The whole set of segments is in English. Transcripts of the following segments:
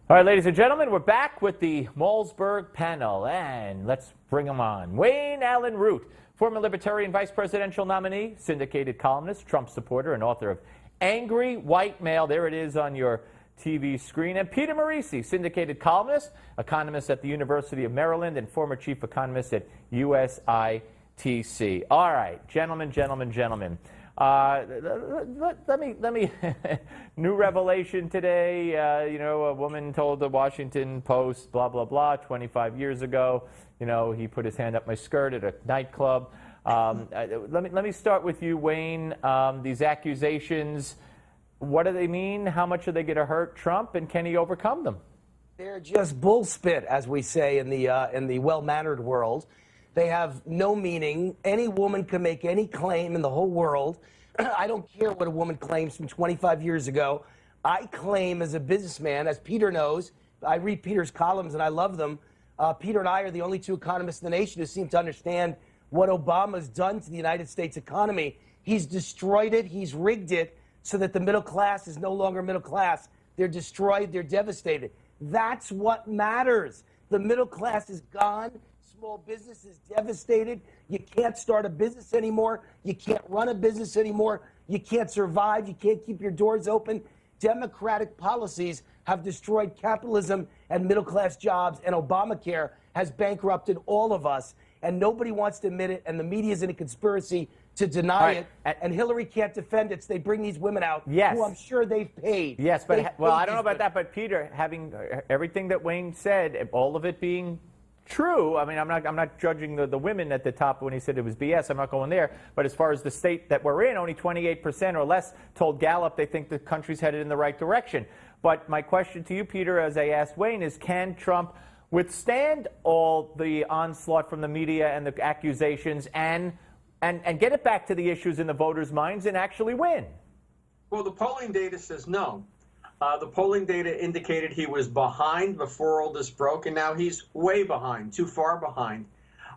All right, ladies and gentlemen, we're back with the Malzberg panel, and let's bring them on. Wayne Allen Root, former Libertarian vice presidential nominee, syndicated columnist, Trump supporter, and author of Angry White Male. There it is on your TV screen. And Peter Morici, syndicated columnist, economist at the University of Maryland, and former chief economist at USITC. All right, gentlemen. Let me new revelation today. A woman told the Washington Post, blah, blah, blah, 25 years ago, he put his hand up my skirt at a nightclub. Let me start with you, Wayne. These accusations, what do they mean? How much are they going to hurt Trump, and can he overcome them? They're just bullspit, as we say in the well-mannered world. They have no meaning. Any woman can make any claim in the whole world. I don't care what a woman claims from 25 years ago. I claim as a businessman, as Peter knows, I read Peter's columns and I love them. Peter and I are the only two economists in the nation who seem to understand what Obama's done to the United States economy. He's destroyed it. He's rigged it so that the middle class is no longer middle class. They're destroyed. They're devastated. That's what matters. The middle class is gone. Small business is devastated. You can't start a business anymore. You can't run a business anymore. You can't survive. You can't keep your doors open. Democratic policies have destroyed capitalism and middle-class jobs, and Obamacare has bankrupted all of us, and nobody wants to admit it, and the media is in a conspiracy to deny it, and Hillary can't defend it, so they bring these women out who I'm sure they've paid. Yes, but, well, I don't know about that, but Peter, having everything that Wayne said, all of it being true. I mean, I'm not judging the women at the top when he said it was BS. I'm not going there. But as far as the state that we're in, only 28% or less told Gallup they think the country's headed in the right direction. But my question to you, Peter, as I asked Wayne, is can Trump withstand all the onslaught from the media and the accusations and get it back to the issues in the voters' minds and actually win? Well, the polling data says no. The polling data indicated he was behind before all this broke, and now he's way behind, too far behind.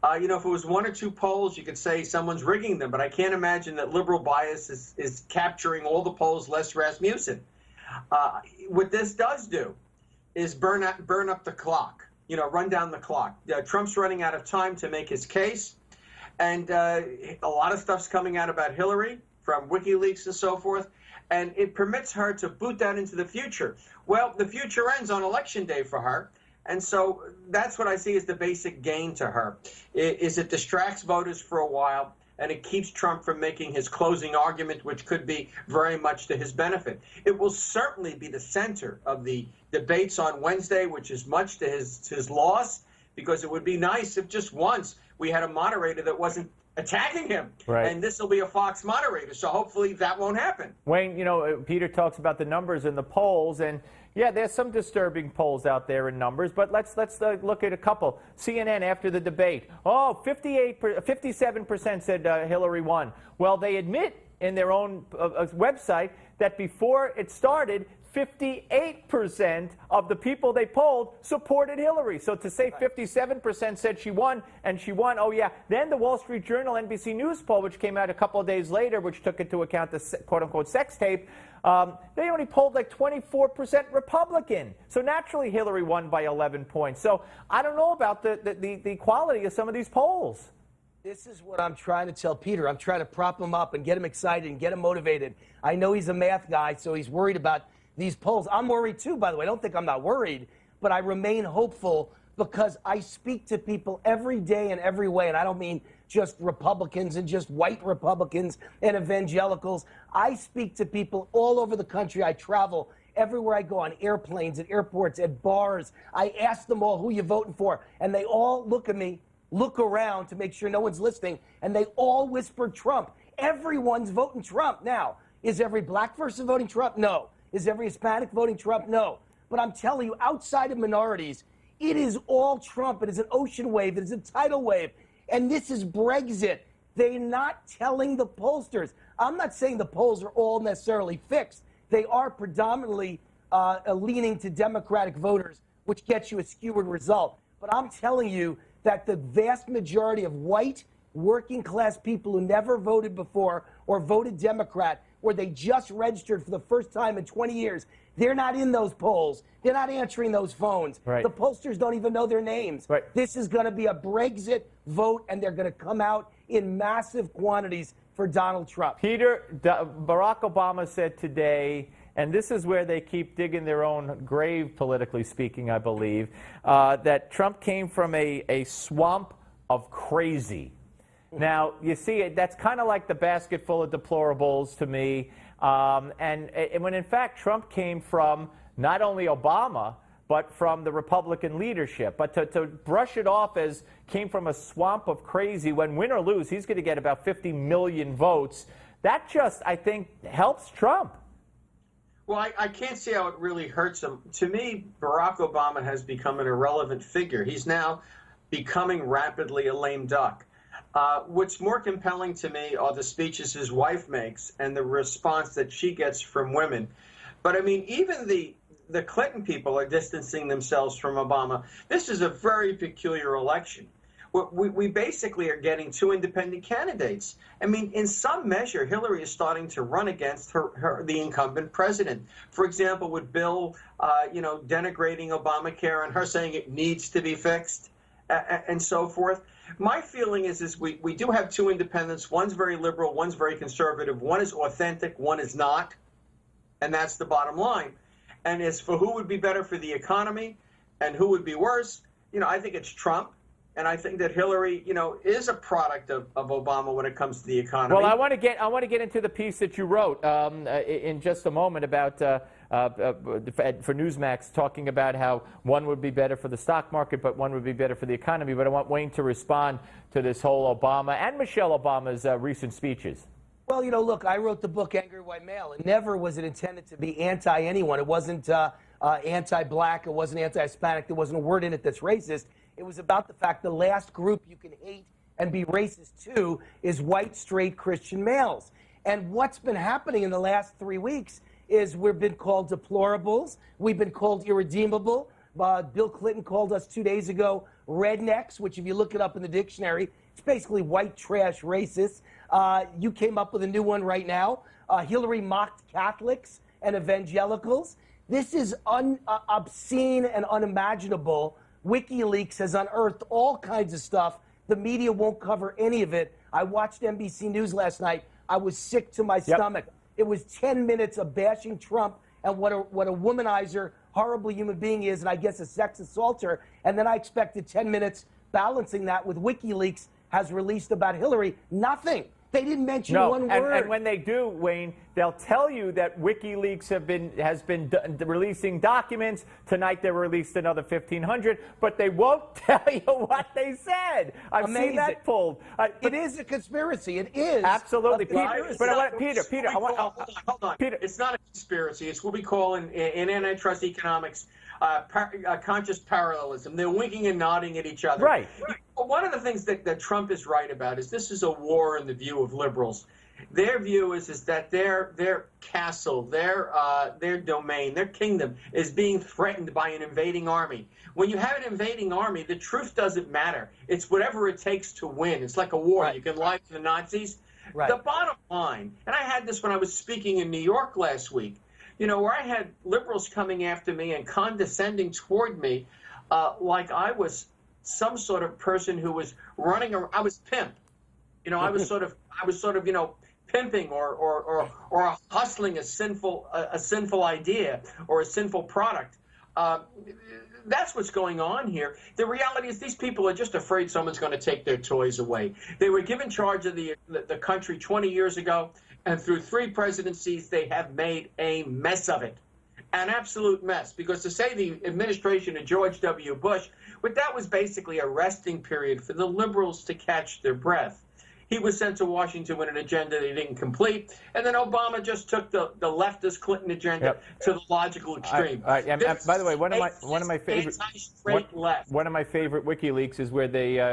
If it was one or two polls, you could say someone's rigging them, but I can't imagine that liberal bias is capturing all the polls, less Rasmussen. What this does do is burn up the clock, run down the clock. Trump's running out of time to make his case, and a lot of stuff's coming out about Hillary from WikiLeaks and so forth. And it permits her to boot that into the future. Well, the future ends on Election Day for her. And so that's what I see as the basic gain to her, is it distracts voters for a while, and it keeps Trump from making his closing argument, which could be very much to his benefit. It will certainly be the center of the debates on Wednesday, which is much to his loss, because it would be nice if just once we had a moderator that wasn't attacking him. Right. And this will be a Fox moderator, so hopefully that won't happen. Wayne, Peter talks about the numbers in the polls, and yeah, there's some disturbing polls out there in numbers, but let's look at a couple. CNN after the debate, 57% said Hillary won. Well, they admit in their own website that before it started, 58% of the people they polled supported Hillary. So to say 57% said she won, and she won, oh yeah. Then the Wall Street Journal NBC News poll, which came out a couple of days later, which took into account the quote-unquote sex tape, they only polled like 24% Republican. So naturally Hillary won by 11 points. So I don't know about the quality of some of these polls. This is what I'm trying to tell Peter. I'm trying to prop him up and get him excited and get him motivated. I know he's a math guy, so he's worried about these polls. I'm worried too, by the way. I don't think I'm not worried, but I remain hopeful because I speak to people every day in every way, and I don't mean just Republicans and just white Republicans and evangelicals. I speak to people all over the country. I travel everywhere I go, on airplanes, at airports, at bars. I ask them all, who you voting for? And they all look at me, look around to make sure no one's listening, and they all whisper Trump. Everyone's voting Trump. Now, is every black person voting Trump? No. Is every Hispanic voting Trump? No. But I'm telling you, outside of minorities, it is all Trump. It is an ocean wave. It is a tidal wave. And this is Brexit. They're not telling the pollsters. I'm not saying the polls are all necessarily fixed. They are predominantly leaning to Democratic voters, which gets you a skewed result. But I'm telling you that the vast majority of white, working class people who never voted before or voted Democrat where they just registered for the first time in 20 years. They're not in those polls. They're not answering those phones. Right. The pollsters don't even know their names. Right. This is going to be a Brexit vote, and they're going to come out in massive quantities for Donald Trump. Peter, Barack Obama said today, and this is where they keep digging their own grave, politically speaking, I believe, that Trump came from a swamp of crazy. Now, you see, that's kind of like the basket full of deplorables to me. And when, in fact, Trump came from not only Obama, but from the Republican leadership. But to brush it off as came from a swamp of crazy, when win or lose, he's going to get about 50 million votes. That just, I think, helps Trump. Well, I can't see how it really hurts him. To me, Barack Obama has become an irrelevant figure. He's now becoming rapidly a lame duck. What's more compelling to me are the speeches his wife makes and the response that she gets from women. But, I mean, even the Clinton people are distancing themselves from Obama. This is a very peculiar election. We basically are getting two independent candidates. I mean, in some measure, Hillary is starting to run against the incumbent president. For example, with Bill, denigrating Obamacare and her saying it needs to be fixed and so forth. My feeling is we do have two independents. One's very liberal, one's very conservative. One is authentic, one is not. And that's the bottom line. And as for who would be better for the economy and who would be worse, I think it's Trump. And I think that Hillary, is a product of Obama when it comes to the economy. Well, I want to get into the piece that you wrote in just a moment about for Newsmax, talking about how one would be better for the stock market, but one would be better for the economy. But I want Wayne to respond to this whole Obama and Michelle Obama's recent speeches. Well, look, I wrote the book Angry White Male, and never was it intended to be anti-anyone. It wasn't anti-black. It wasn't anti-Hispanic. There wasn't a word in it that's racist. It was about the fact the last group you can hate and be racist to is white, straight Christian males. And what's been happening in the last 3 weeks is we've been called deplorables. We've been called irredeemable. Bill Clinton called us 2 days ago rednecks, which if you look it up in the dictionary, it's basically white trash racists. You came up with a new one right now. Hillary mocked Catholics and evangelicals. This is obscene and unimaginable. WikiLeaks has unearthed all kinds of stuff. The media won't cover any of it. I watched NBC News last night. I was sick to my stomach. It was 10 minutes of bashing Trump and what a womanizer, horrible human being he is, and I guess a sex assaulter. And then I expected 10 minutes balancing that with WikiLeaks has released about Hillary. Nothing. They didn't mention one word. And when they do, Wayne, they'll tell you that WikiLeaks has been releasing documents. Tonight they released another 1,500, but they won't tell you what they said. I've seen that pulled. It is a conspiracy. It is. Absolutely. Peter, Hold on. Peter. It's not a conspiracy. It's what we call in antitrust economics conscious parallelism. They're winking and nodding at each other. Right. One of the things that Trump is right about is this is a war in the view of liberals. Their view is that their castle, their domain, their kingdom is being threatened by an invading army. When you have an invading army, the truth doesn't matter. It's whatever it takes to win. It's like a war. Right. You can lie to the Nazis. Right. The bottom line, and I had this when I was speaking in New York last week, where I had liberals coming after me and condescending toward me like I was some sort of person who was running around. I was pimp. I was sort of pimping or hustling a sinful idea or a sinful product. That's what's going on here. The reality is these people are just afraid someone's going to take their toys away. They were given charge of the country 20 years ago, and through 3 presidencies, they have made a mess of it. An absolute mess. Because to say the administration of George W. Bush, but that was basically a resting period for the liberals to catch their breath. He was sent to Washington with an agenda that he didn't complete, and then Obama just took the leftist Clinton agenda to the logical extreme. By the way, one of my favorite WikiLeaks is where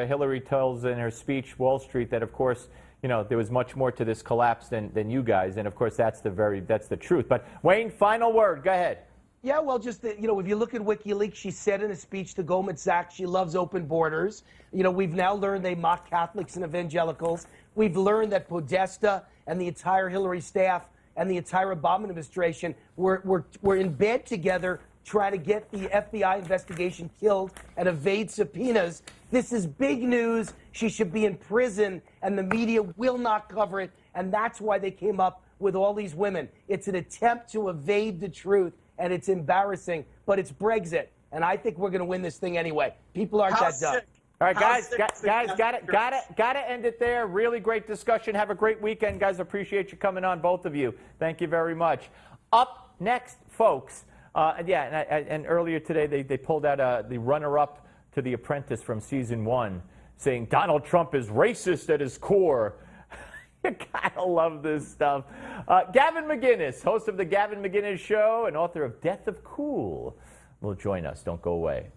Hillary tells in her speech, Wall Street, that of course there was much more to this collapse than you guys, and of course that's the truth. But Wayne, final word. Go ahead. Yeah, well, just if you look at WikiLeaks, she said in a speech to Goldman Sachs she loves open borders. We've now learned they mock Catholics and evangelicals. We've learned that Podesta and the entire Hillary staff and the entire Obama administration were in bed together trying to get the FBI investigation killed and evade subpoenas. This is big news. She should be in prison, and the media will not cover it, and that's why they came up with all these women. It's an attempt to evade the truth, and it's embarrassing, but it's Brexit, and I think we're going to win this thing anyway. People aren't that dumb. All right, guys, got to end it there. Really great discussion. Have a great weekend, guys. Appreciate you coming on, both of you. Thank you very much. Up next, folks, and earlier today they pulled out the runner-up to The Apprentice from season 1, saying Donald Trump is racist at his core. You gotta love this stuff. Gavin McInnes, host of the Gavin McInnes Show and author of Death of Cool, will join us. Don't go away.